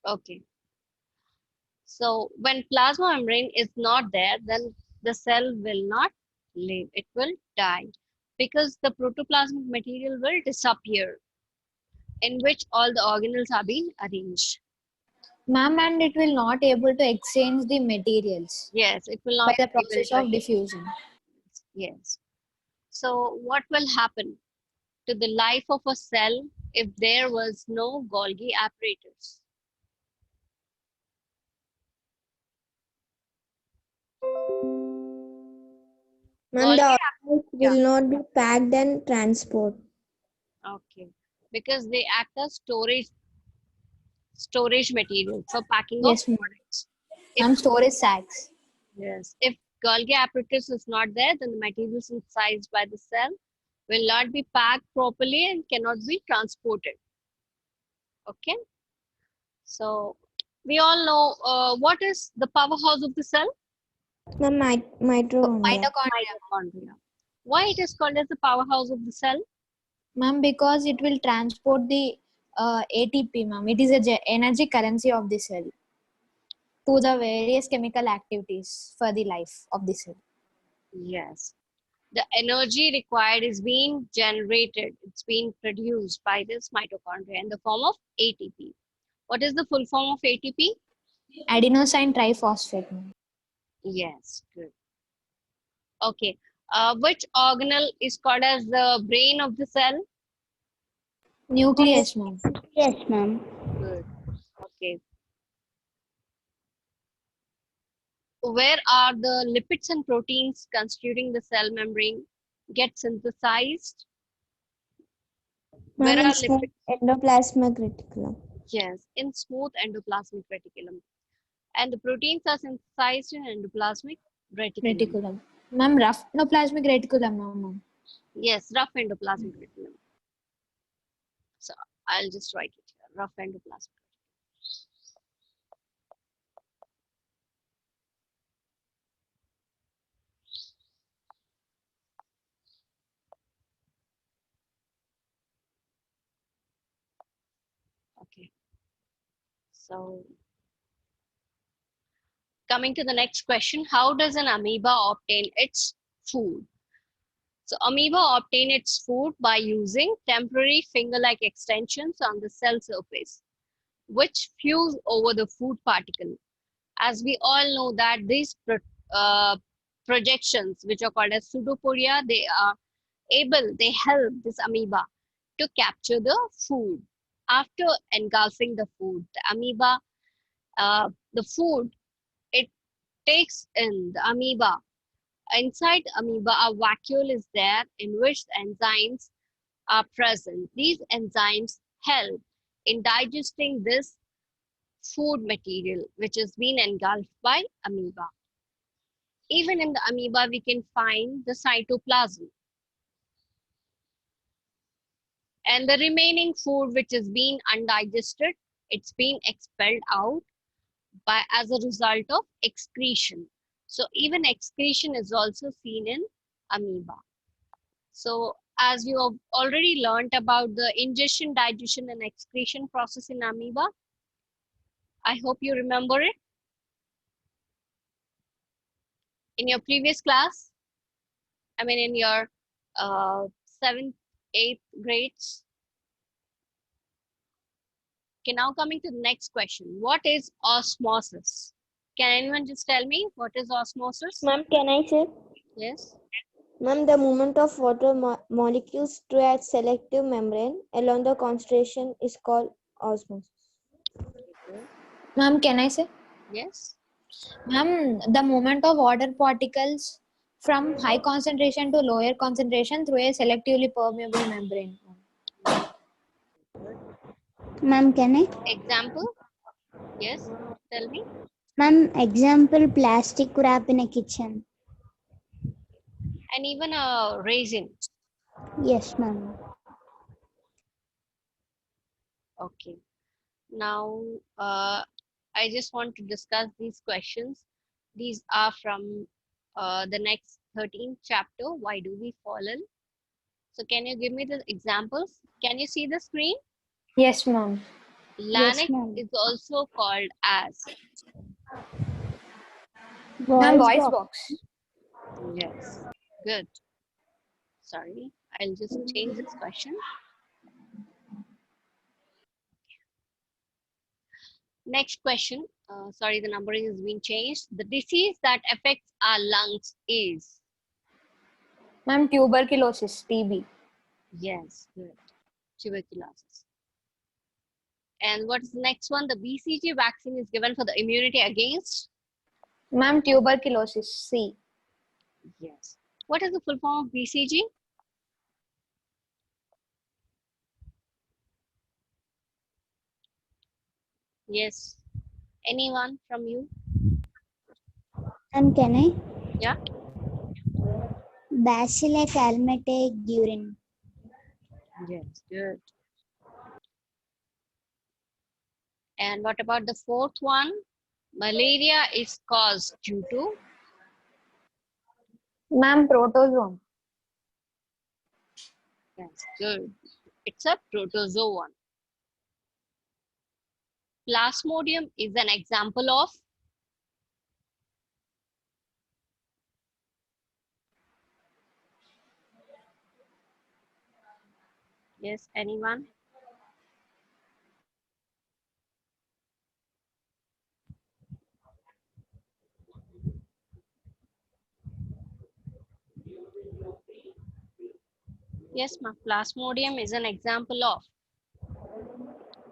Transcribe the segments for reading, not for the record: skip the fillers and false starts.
Okay. So when plasma membrane is not there, then the cell will not live. It will die because the protoplasmic material will disappear in which all the organelles are being arranged. Ma'am, and it will not able to exchange the materials Yes, it will by not the be able process to. of diffusion. Yes. So what will happen to the life of a cell if there was no Golgi apparatus? Ma'am, Golgi, the organs yeah, will not be packed and transport. okay, because they act as storage material for packing of Yes, ma'am. products. If Ma'am, storage sacks. yes, if Golgi apparatus is not there, then the material synthesized by the cell will not be packed properly and cannot be transported. Okay, so we all know what is the powerhouse of the cell? Ma'am, mitochondria. Mitochondria. Mitochondria. Why it is called as the powerhouse of the cell? Ma'am, because it will transport the ATP, ma'am. It is a energy currency of the cell to the various chemical activities for the life of the cell. Yes. The energy required is being generated, it's being produced by this mitochondria in the form of ATP. What is the full form of ATP? Adenosine triphosphate, ma'am. Yes, good. Okay. Which organelle is called as the brain of the cell? Nucleus, ma'am. Yes, ma'am. Good. Okay. Where are the lipids and proteins constituting the cell membrane get synthesized? Where Ma'am, in are small lipids? endoplasmic reticulum. Yes, in smooth endoplasmic reticulum. And the proteins are synthesized in endoplasmic reticulum. Reticulum. Ma'am, rough endoplasmic reticulum, ma'am. Yes, rough endoplasmic reticulum. So I'll just write it here, rough endoplasmic. Okay. So coming to the next question, how does an amoeba obtain its food? So amoeba obtain its food by using temporary finger-like extensions on the cell surface, which fuse over the food particle. As we all know that these uh, projections, which are called as pseudopodia, they help this amoeba to capture the food. After engulfing the food, the amoeba, the food, it takes in the amoeba. Inside the amoeba, a vacuole is there in which the enzymes are present. These enzymes help in digesting this food material, which has been engulfed by amoeba. Even in the amoeba, we can find the cytoplasm. And the remaining food which is being undigested, it's being expelled out by as a result of excretion. So even excretion is also seen in amoeba. So as you have already learned about the ingestion, digestion and excretion process in amoeba, I hope you remember it in your previous class. I mean in your 7th, 8th grades. Okay, now coming to the next question. What is osmosis? Can anyone just tell me what is osmosis? Ma'am, can I say? Yes. Ma'am, the movement of water molecules through a selective membrane along the concentration is called osmosis. Okay, good. Ma'am, can I say? Yes. Ma'am, the movement of water particles from high concentration to lower concentration through a selectively permeable membrane. Good. Ma'am, can I? Example? Yes. Tell me. Ma'am, example plastic wrap in a kitchen. And even a raisin. Yes, ma'am. Okay. Now, I just want to discuss these questions. These are from the next 13th chapter. Why do we fall ill? So can you give me the examples? Can you see the screen? Yes, ma'am. Lanex ma'am. is also called as. Ma'am, voice box. box. Yes. Good. Sorry, I'll just change this question. Next question. Sorry, the numbering has been changed. The disease that affects our lungs is. Ma'am, tuberculosis, TB. Yes, good. Tuberculosis. And what's the next one? The BCG vaccine is given for the immunity against. Ma'am, tuberculosis, C. Yes. What is the full form of BCG? Yes. Anyone from you? And can I? Yeah. Bacillus calmette urine. Yes, good. And what about the fourth one? Malaria is caused due to. Ma'am, protozoan. Yes, good. It's a protozoan. Plasmodium is an example of. Yes, anyone? Yes, ma'am. Plasmodium is an example of.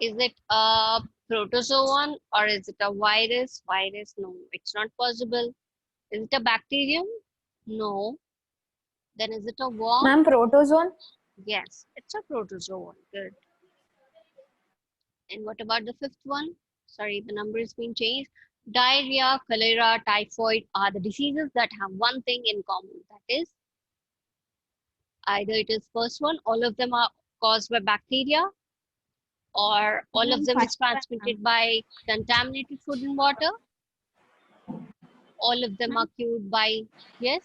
Is it a protozoan or is it a virus? Virus, no, it's not possible. Is it a bacterium? No. Then is it a worm? Ma'am, protozoan. Yes, it's a protozoan. Good. And what about the fifth one? Sorry, the number has been changed. Diarrhea, cholera, typhoid are the diseases that have one thing in common. That is, either it is first one, all of them are caused by bacteria, or all of Ma'am, them is first one, transmitted by contaminated food and water. All of them are cured by, yes,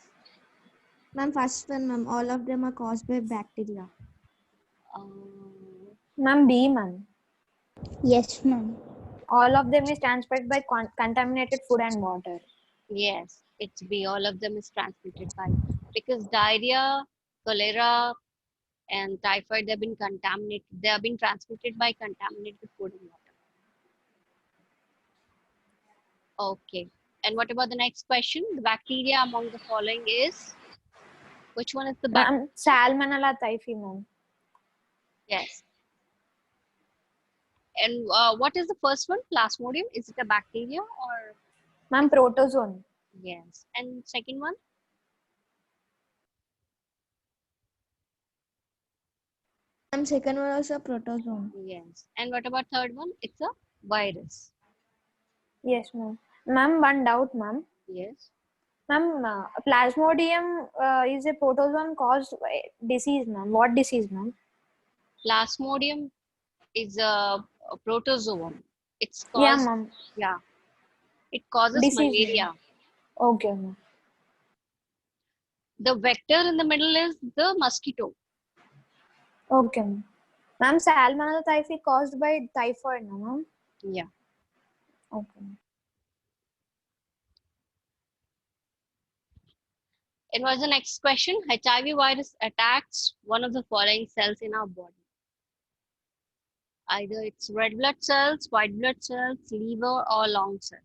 Ma'am, first one, ma'am. All of them are caused by bacteria. Ma'am, B, ma'am. Yes, ma'am. All of them is transferred by contaminated food and water. yes, it's B. All of them is transmitted by, because diarrhea, cholera, and typhoid, they've been contaminated. They have been transmitted by contaminated food and water. Okay. And what about the next question? The bacteria among the following is, which one is the bacteria? Ma'am, Salmonella typhi, ma'am. Yes. And what is the first one? Plasmodium. Is it a bacteria or? Ma'am, protozoan. Yes. And second one? Ma'am, second one also protozoan. Yes. And what about third one? It's a virus. Yes, ma'am. Ma'am, one doubt, ma'am. Yes. Ma'am, Plasmodium is a protozoan caused by disease, ma'am. What disease, ma'am? Plasmodium is a protozoan. It's Yeah, caused, ma'am. yeah, it causes Disease, malaria. ma'am. Okay, ma'am. The vector in the middle is the mosquito. Okay, ma'am. Ma'am, Salmonella typhi caused by typhoid, no, ma'am? Yeah. Okay. It was the next question. HIV virus attacks one of the following cells in our body. Either it's red blood cells, white blood cells, liver, or lung cell.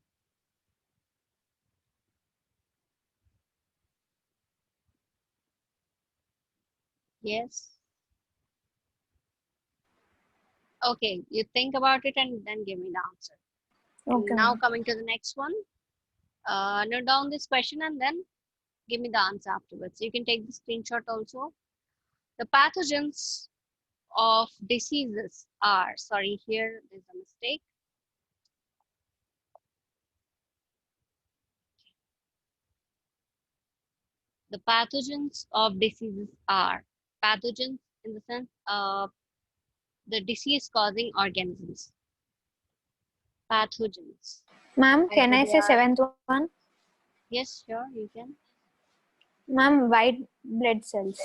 Yes. Okay, you think about it and then give me the answer. Okay, Now ma'am. coming to the next one. Note down this question and then give me the answer afterwards. You can take the screenshot also. The pathogens of diseases are, sorry, here there's a mistake. The pathogens of diseases are pathogens in the sense of the disease causing organisms. Pathogens. Ma'am, can Either I they say are, seventh one? yes, sure, you can. Ma'am, white blood cells.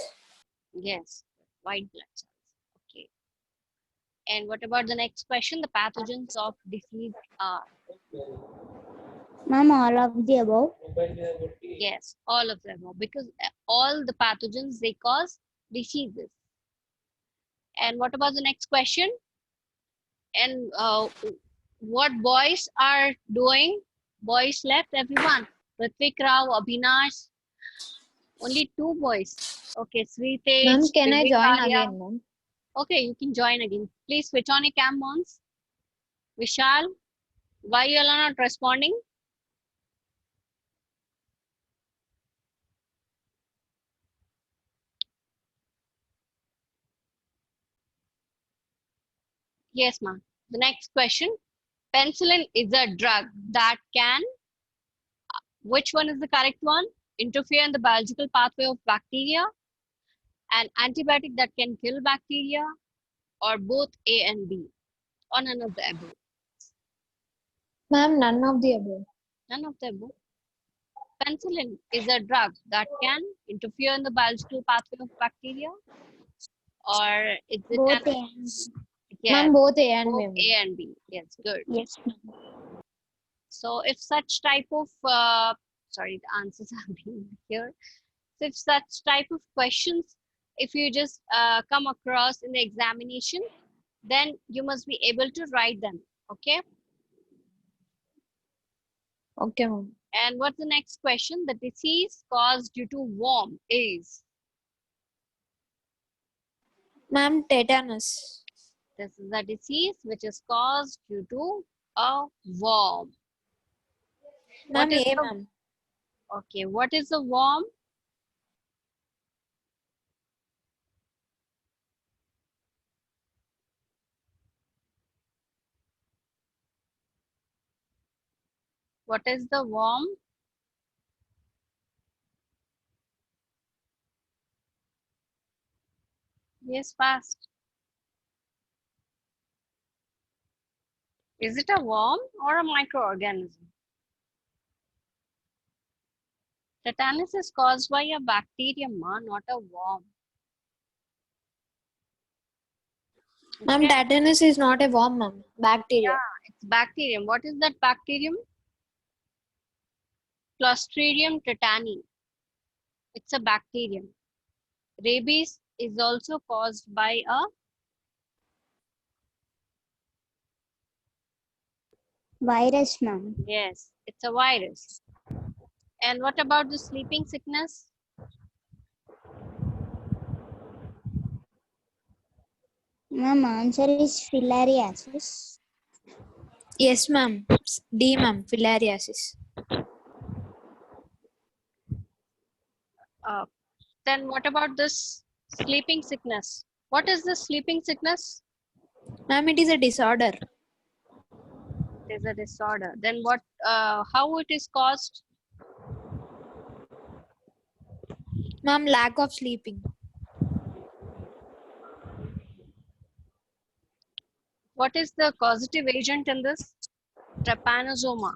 Yes, white blood cells. Okay. And what about the next question? The pathogens of disease are? Ma'am, all of the above. Yes, all of them. Because all the pathogens, they cause diseases. And what about the next question? And what boys are doing? Boys left, everyone. Ritvik Rao, Abhinash. Only 2 boys. Okay, Sritej. Ma'am, can I Vivek join Arya. again, ma'am? Okay, you can join again. Please switch on your cam once. Vishal, why you are not responding? Yes, ma'am. The next question. Penicillin is a drug that can, which one is the correct one? Interfere in the biological pathway of bacteria, an antibiotic that can kill bacteria, or both A and B, or none of the above. Ma'am, none of the above. None of the above. Penicillin is a drug that can interfere in the biological pathway of bacteria, or is it Both an, ends. yes, Ma'am, both A and both B. A and B. Yes, good. Yes. So if such type of, sorry, the answers are being here. So if such type of questions, if you just come across in the examination, then you must be able to write them, okay? Okay, ma'am. And what's the next question? The disease caused due to worm is? Ma'am, tetanus. This is a disease which is caused due to a worm. Ma'am, What is A, the, ma'am. okay, what is a worm? What is the worm? Yes, fast. Is it a worm or a microorganism? Tetanus is caused by a bacterium, not a worm. Ma'am, Okay. tetanus is not a worm, ma'am. Bacteria. Yeah, it's bacterium. What is that bacterium? Clostridium tetani. It's a bacterium. Rabies is also caused by a, Virus, ma'am. yes, it's a virus. And what about the sleeping sickness? Ma'am, answer is filariasis. Yes, ma'am. D, ma'am. Filariasis. Then what about this sleeping sickness? What is the sleeping sickness? Ma'am, it is a disorder. It is a disorder. Then what? How it is caused? Ma'am, lack of sleeping. What is the causative agent in this? Trypanosoma.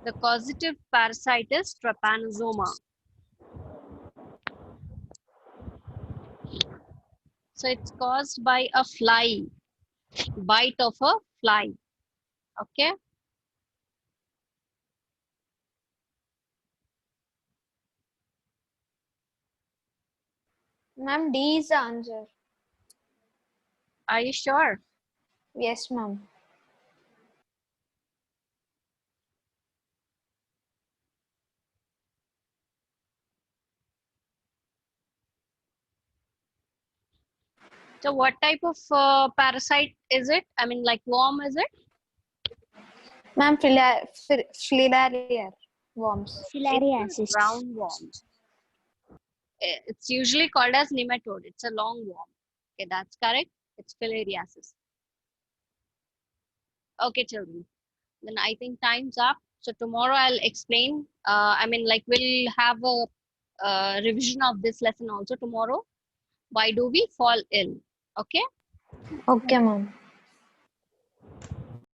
The causative parasite is trypanosoma. So it's caused by a fly, bite of a fly. Okay. Ma'am, D is the answer. Are you sure? Yes, ma'am. So what type of parasite is it? I mean, like worm is it? Ma'am, filarial worms. It's a Filariasis. round worm. It's usually called as nematode. It's a long worm. Okay, that's correct. It's filariasis. Okay, children. Then I think time's up. So tomorrow I'll explain. I mean, like we'll have a revision of this lesson also tomorrow. Why do we fall ill? Okay. Okay, ma'am.